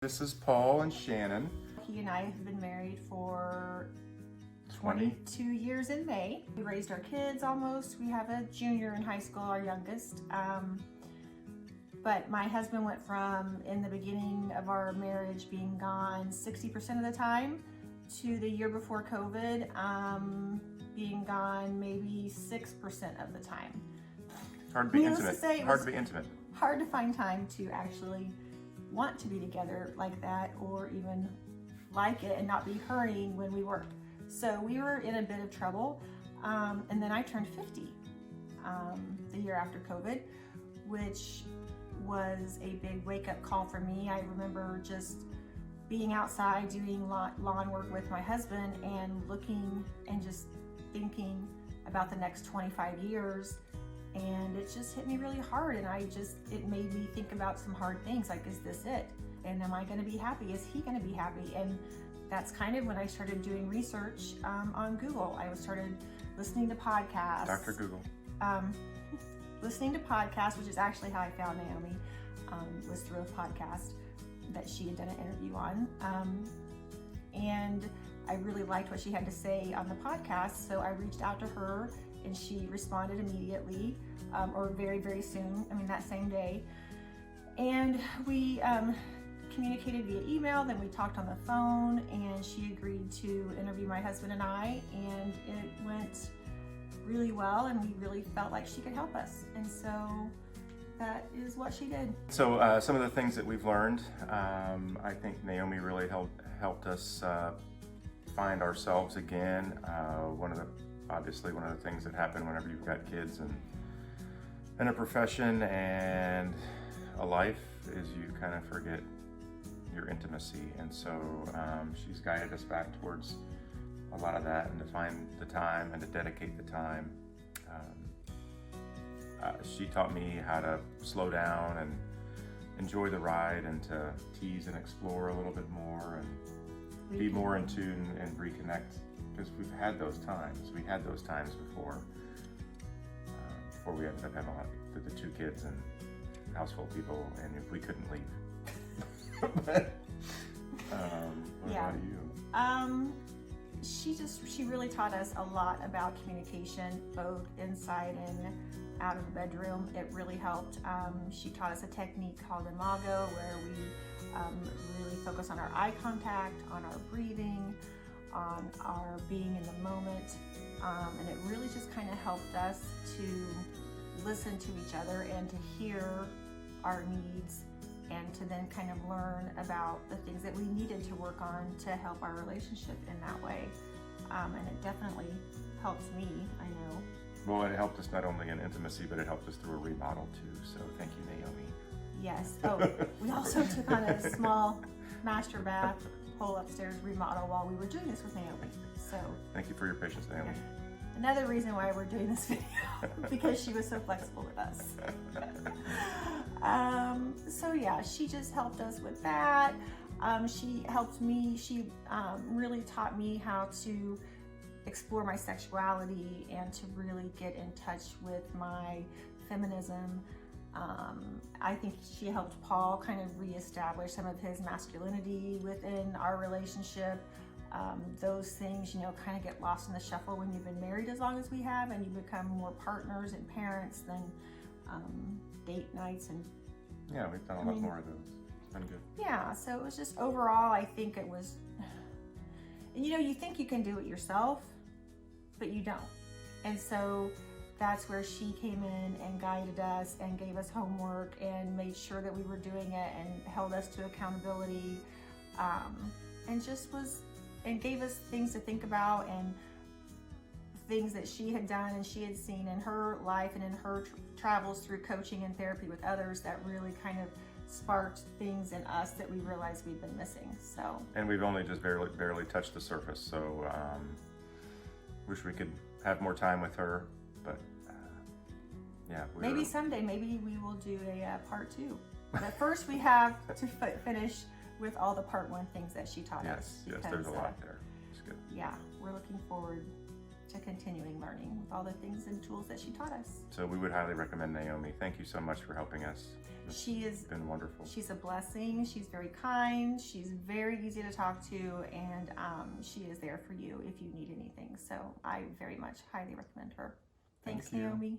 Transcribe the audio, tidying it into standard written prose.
This is Paul and Shannon. He and I have been married for 22 years in May. We raised our kids almost. We have a junior in high school, our youngest. But my husband went from, in the beginning of our marriage, being gone 60% of the time to the year before COVID, being gone maybe 6% of the time. Hard to be intimate. Hard to be intimate. Hard to find time to actually want to be together like that, or even like it and not be hurrying when we worked. So we were in a bit of trouble. And then I turned 50 the year after COVID, which was a big wake-up call for me. I remember just being outside doing lawn work with my husband and looking and just thinking about the next 25 years. And it just hit me really hard, and it made me think about some hard things, like, is this it? And am I gonna be happy? Is he gonna be happy? And that's kind of when I started doing research on Google. I started listening to podcasts. Dr. Google. Listening to podcasts, which is actually how I found Naomi, was through a podcast that she had done an interview on. And I really liked what she had to say on the podcast, so I reached out to her, and she responded immediately, or very, very soon, that same day. And we communicated via email, then we talked on the phone, and she agreed to interview my husband and I, and it went really well, and we really felt like she could help us. And so that is what she did. So some of the things that we've learned, I think Naomi really helped us find ourselves again. Obviously one of the things that happen whenever you've got kids and a profession and a life is you kind of forget your intimacy. And so she's guided us back towards a lot of that, and to find the time and to dedicate the time. She taught me how to slow down and enjoy the ride, and to tease and explore a little bit more and be more in tune and reconnect. Because we've had those times. We had those times before we ended up having the two kids and house full of people, and we couldn't leave. What about you? She really taught us a lot about communication, both inside and out of the bedroom. It really helped. She taught us a technique called Imago, where we really focus on our eye contact, on our breathing, on our being in the moment, and it really just kind of helped us to listen to each other and to hear our needs, and to then kind of learn about the things that we needed to work on to help our relationship in that way. And it definitely helps me, I know. Well, it helped us not only in intimacy, but it helped us through a remodel too, so thank you, Naomi. Yes. Oh, we also took on a small master bath whole upstairs remodel while we were doing this with Naomi. So thank you for your patience, Naomi. Another reason why we're doing this video, because she was so flexible with us. So yeah, she just helped us with that. She helped me. She really taught me how to explore my sexuality and to really get in touch with my feminism. I think she helped Paul kind of reestablish some of his masculinity within our relationship. Those things, kind of get lost in the shuffle when you've been married as long as we have, and you become more partners and parents than date nights. And yeah, we've done a lot more of those. It's been good. Yeah, so it was just overall, I think it was, you think you can do it yourself, but you don't. And so that's where she came in and guided us and gave us homework and made sure that we were doing it and held us to accountability, and gave us things to think about, and things that she had done and she had seen in her life and in her travels through coaching and therapy with others that really kind of sparked things in us that we realized we'd been missing. So, and we've only just barely touched the surface, so wish we could have more time with her, but yeah, maybe someday, maybe we will do a part 2. But first we have to finish with all the part 1 things that she taught us. Yes, there's a lot there. It's good. Yeah, we're looking forward to continuing learning with all the things and tools that she taught us. So we would highly recommend Naomi. Thank you so much for helping us. She has been wonderful. She's a blessing. She's very kind. She's very easy to talk to, and she is there for you if you need anything. So I very much highly recommend her. Thanks, Thank you. Naomi.